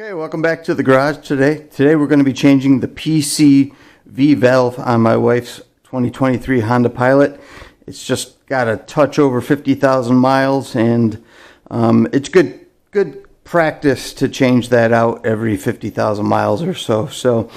Okay, welcome back to the garage today. Today we're going to be changing the PCV valve on my wife's 2023 Honda Pilot. It's just got a touch over 50,000 miles, and it's good practice to change that out every 50,000 miles or so. So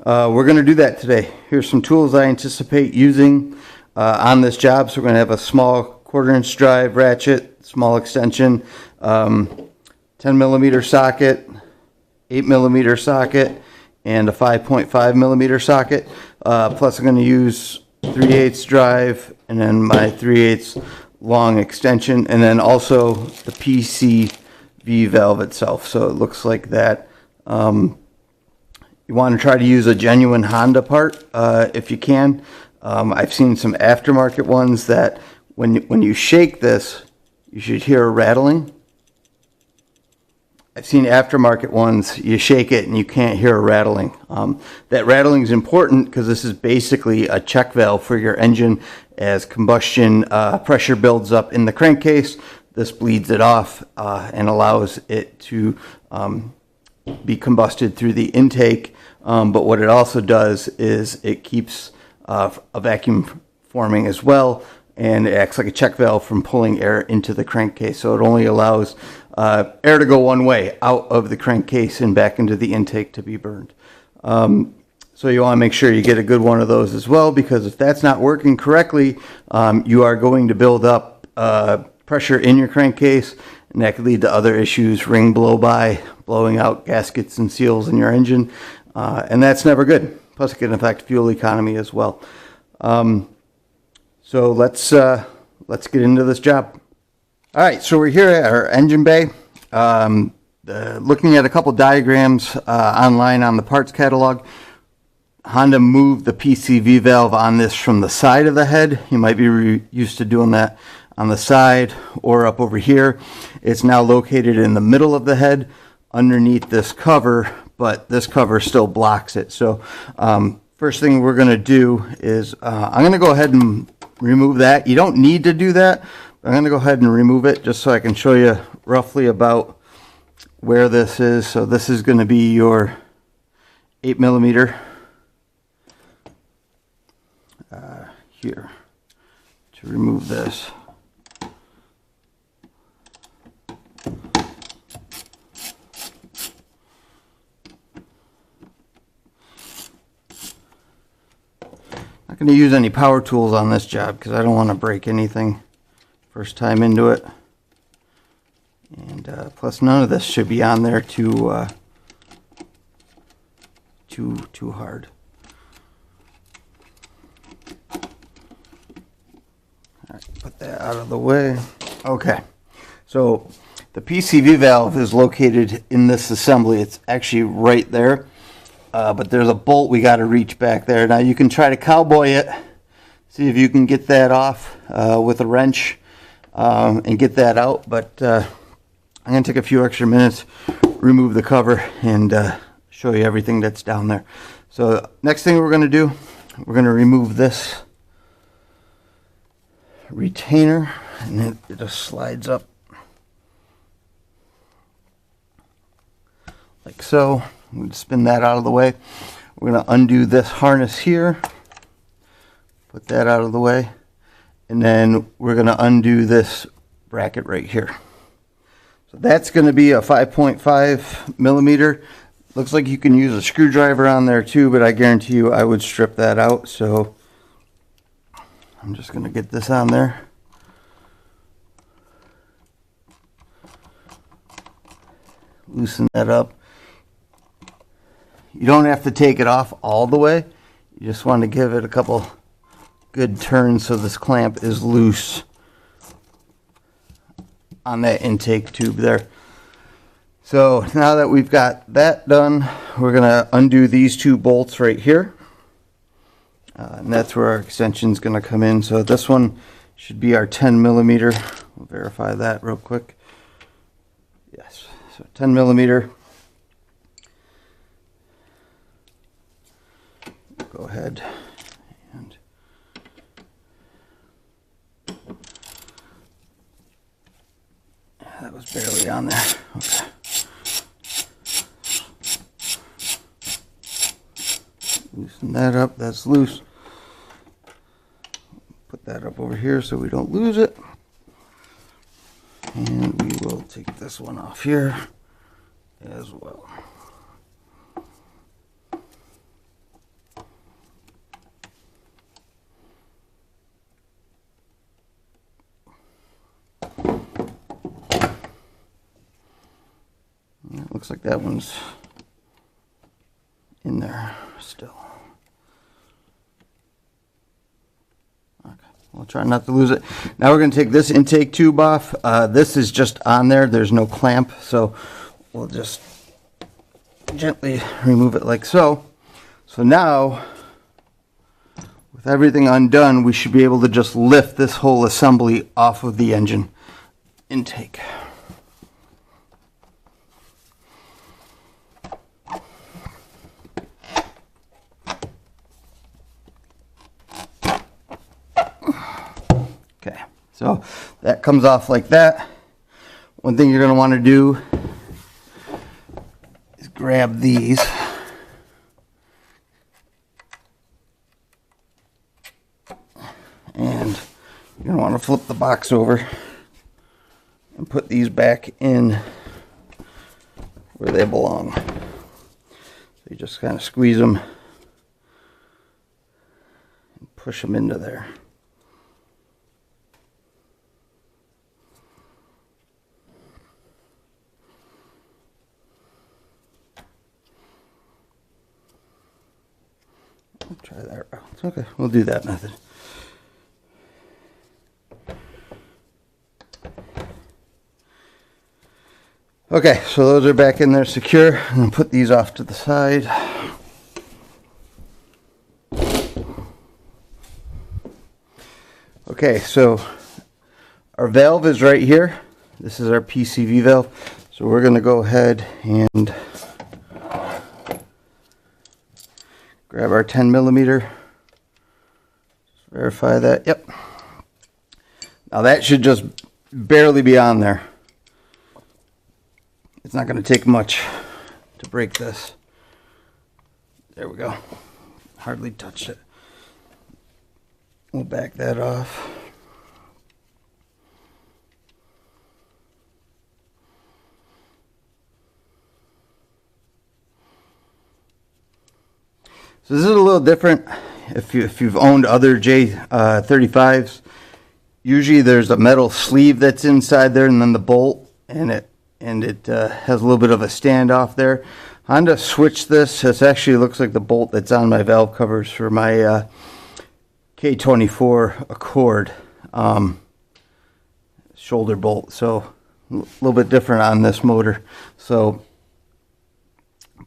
we're going to do that today. Here's some tools I anticipate using on this job. So we're going to have a small 1/4" drive ratchet, small extension, 10mm socket, 8mm socket, and a 5.5mm socket. Plus I'm going to use 3/8 drive, and then my 3/8 long extension, and then also the PCV valve itself. So it looks like that. You want to try to use a genuine Honda part if you can. I've seen some aftermarket ones that when you shake this, you should hear a rattling. I've seen aftermarket ones, you shake it and you can't hear a rattling. That rattling is important because this is basically a check valve for your engine. As combustion pressure builds up in the crankcase, this bleeds it off and allows it to be combusted through the intake. But what it also does is it keeps a vacuum forming as well, and it acts like a check valve from pulling air into the crankcase. So it only allows air to go one way, out of the crankcase and back into the intake to be burned. So you want to make sure you get a good one of those as well, because if that's not working correctly, you are going to build up pressure in your crankcase, and that could lead to other issues, ring blow-by, blowing out gaskets and seals in your engine, and that's never good. Plus it can affect fuel economy as well. So let's get into this job. All right, so we're here at our engine bay, looking at a couple diagrams online on the parts catalog. Honda moved the PCV valve on this from the side of the head. You might be used to doing that on the side or up over here. It's now located in the middle of the head underneath this cover, but this cover still blocks it. So first thing we're going to do is I'm going to go ahead and remove that. You don't need to do that. I'm going to go ahead and remove it just so I can show you roughly about where this is. So this is going to be your 8mm here to remove this. Not going to use any power tools on this job because I don't want to break anything first time into it, and plus none of this should be on there too hard. All right, put that out of the way. Okay, so the PCV valve is located in this assembly. It's actually right there, but there's a bolt we got to reach back there. Now you can try to cowboy it, see if you can get that off with a wrench. And get that out, but I'm going to take a few extra minutes, remove the cover, and show you everything that's down there. So next thing we're going to do, we're going to remove this retainer, and it just slides up like so. I'm going to spin that out of the way. We're going to undo this harness here, put that out of the way. And then we're going to undo this bracket right here. So that's going to be a 5.5mm. Looks like you can use a screwdriver on there too, but I guarantee you I would strip that out. So I'm just going to get this on there. Loosen that up. You don't have to take it off all the way. You just want to give it a couple good turn so this clamp is loose on that intake tube there. So now that we've got that done, we're going to undo these two bolts right here, and that's where our extension is going to come in. So this one should be our 10mm. We'll verify that real quick. Yes, so 10mm. Go ahead. That was barely on there. Okay. loosen that up. That's loose. Put that up over here so we don't lose it. And we will take this one off here as well. It looks like that one's in there still. Okay, we'll try not to lose it. Now we're going to take this intake tube off. This is just on there. There's no clamp, so we'll just gently remove it like so. So now, with everything undone, we should be able to just lift this whole assembly off of the engine intake. Okay, so that comes off like that. One thing you're going to want to do is grab these. And you're going to want to flip the box over and put these back in where they belong. So you just kind of squeeze them and push them into there. I'll try that route. Okay, we'll do that method. Okay, so those are back in there secure. I'm going to put these off to the side. Okay, so our valve is right here. This is our PCV valve. So we're going to go ahead and grab our 10 millimeter. Just verify that. Yep. Now that should just barely be on there. It's not going to take much to break this. There we go. Hardly touched it. We'll back that off. So this is a little different. If you've owned other J35s, usually there's a metal sleeve that's inside there, and then the bolt, and it has a little bit of a standoff there. Honda switched this. This actually looks like the bolt that's on my valve covers for my K24 Accord shoulder bolt. So a little bit different on this motor. So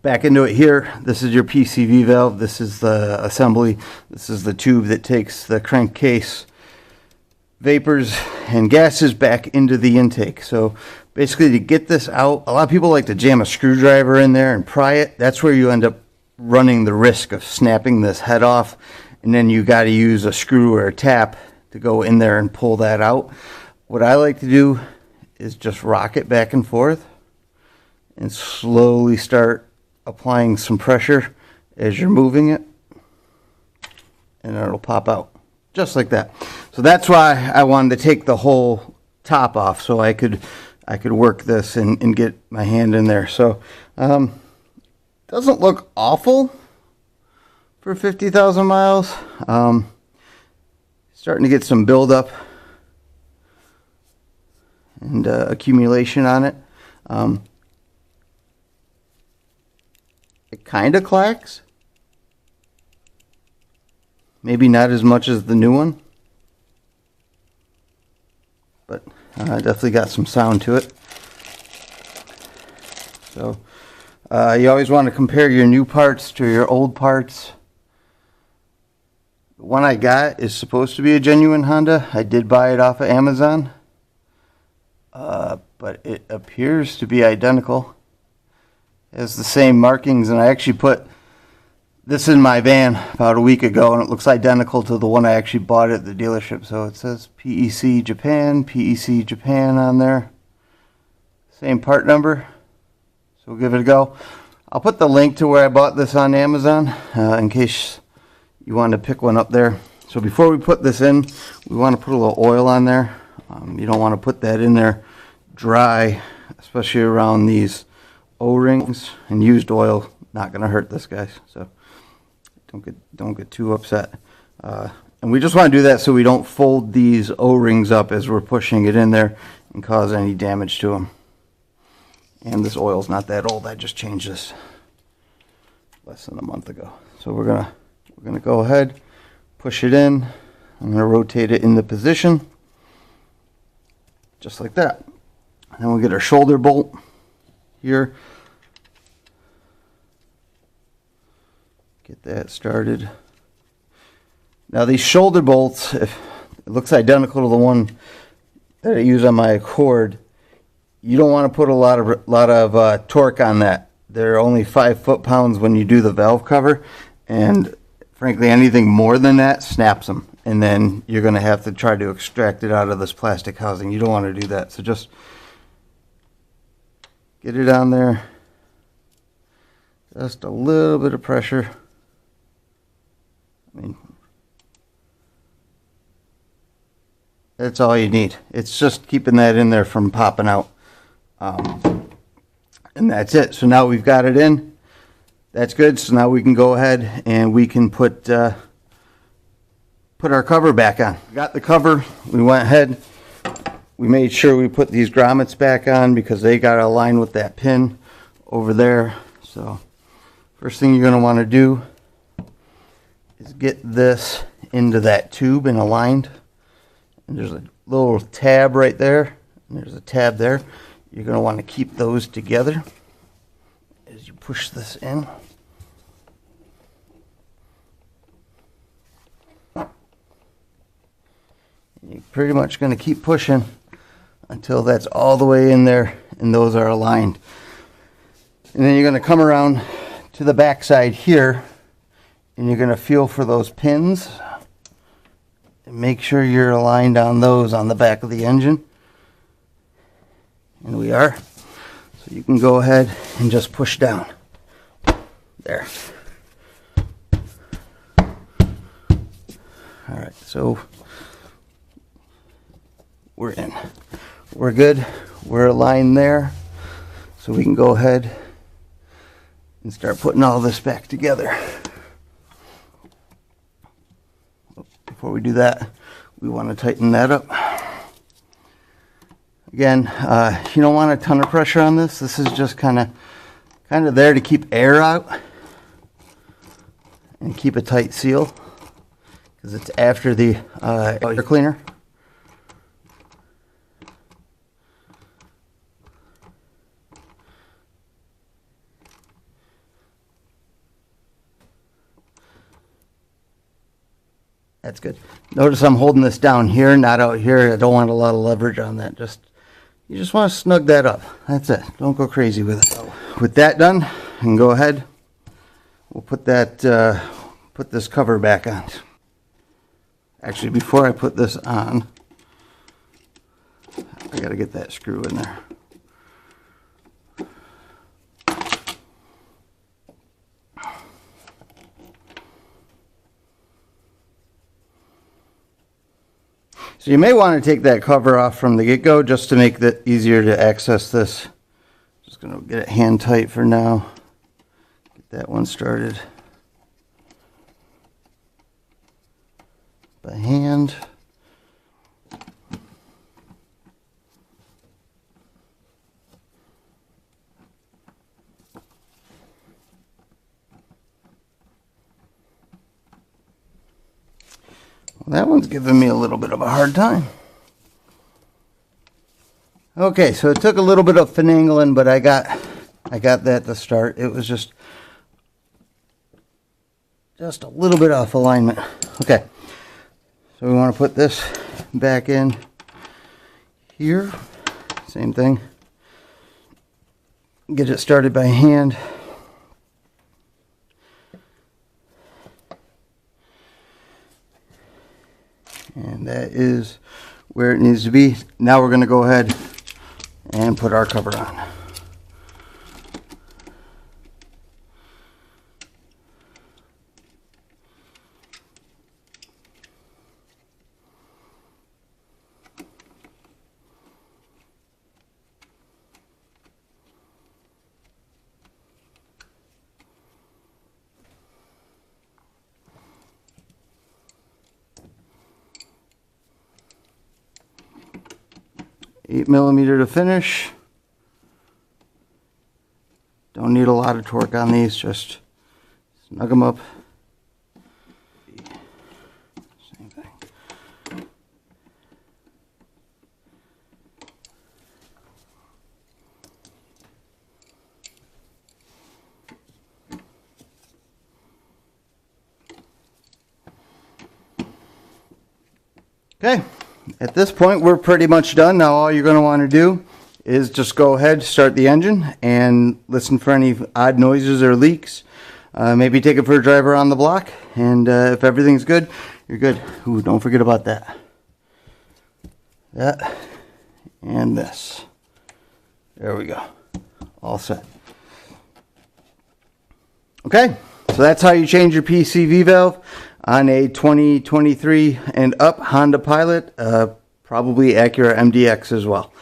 back into it here. This is your PCV valve. This is the assembly. This is the tube that takes the crankcase vapors and gases back into the intake. So basically, to get this out, a lot of people like to jam a screwdriver in there and pry it. That's where you end up running the risk of snapping this head off, and then you got to use a screw or a tap to go in there and pull that out. What I like to do is just rock it back and forth and slowly start applying some pressure as you're moving it, and it'll pop out just like that. So that's why I wanted to take the whole top off, so I could work this and get my hand in there. So doesn't look awful for 50,000 miles. Starting to get some buildup and accumulation on it. It kind of clacks. Maybe not as much as the new one, but definitely got some sound to it. So you always want to compare your new parts to your old parts. The one I got is supposed to be a genuine Honda. I did buy it off of Amazon, but it appears to be identical. It has the same markings, and I actually put this in my van about a week ago, and it looks identical to the one I actually bought at the dealership. So it says PEC Japan on there. Same part number. So we'll give it a go. I'll put the link to where I bought this on Amazon in case you want to pick one up there. So before we put this in, we want to put a little oil on there. You don't want to put that in there dry, especially around these O-rings. And used oil, not going to hurt this, guys. So don't get too upset. And we just want to do that so we don't fold these O-rings up as we're pushing it in there and cause any damage to them. And this oil's not that old. I just changed this less than a month ago. So we're gonna go ahead, push it in. I'm gonna rotate it into position, just like that. And then we'll get our shoulder bolt here. Get that started. Now these shoulder bolts, it looks identical to the one that I use on my Accord. You don't want to put a lot of torque on that. They're only 5 foot-pounds when you do the valve cover, and frankly anything more than that snaps them, and then you're going to have to try to extract it out of this plastic housing. You don't want to do that, so just get it on there. Just a little bit of pressure. I mean, that's all you need. It's just keeping that in there from popping out. And that's it. So now we've got it in. That's good. So now we can go ahead and we can put our cover back on. Got the cover. We went ahead. We made sure we put these grommets back on because they got to align with that pin over there. So first thing you're going to want to do is get this into that tube and aligned. And there's a little tab right there, and there's a tab there. You're going to want to keep those together as you push this in. You're pretty much going to keep pushing until that's all the way in there and those are aligned. And then you're going to come around to the back side here and you're going to feel for those pins and make sure you're aligned on those on the back of the engine. And we are. So you can go ahead and just push down. There. Alright, so we're in. We're good. We're aligned there. So we can go ahead and start putting all this back together. Before we do that, we want to tighten that up. Again, you don't want a ton of pressure on this. This is just kind of there to keep air out and keep a tight seal because it's after the air cleaner. That's good. Notice I'm holding this down here, not out here. I don't want a lot of leverage on that. You just want to snug that up. That's it. Don't go crazy with it. With that done, I can go ahead. We'll put this cover back on. Actually, before I put this on, I got to get that screw in there. So you may want to take that cover off from the get-go just to make it easier to access this. Just going to get it hand tight for now. Get that one started by hand. That one's giving me a little bit of a hard time. Okay, so it took a little bit of finagling, but I got that to start. It was just a little bit off alignment. Okay, so we want to put this back in here. Same thing. Get it started by hand. And that is where it needs to be. Now we're going to go ahead and put our cover on. 8mm to finish. Don't need a lot of torque on these, just snug them up. Same thing. Okay, at this point we're pretty much done. Now all you're going to want to do is just go ahead, start the engine, and listen for any odd noises or leaks. Maybe take it for a drive around the block, and if everything's good, you're good. Ooh, don't forget about that. That and this. There we go. All set. Okay, so that's how you change your PCV valve on a 2023 and up Honda Pilot, probably Acura MDX as well.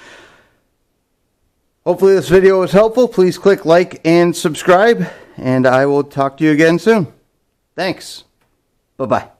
Hopefully this video was helpful. Please click like and subscribe, and I will talk to you again soon. Thanks. Bye-bye.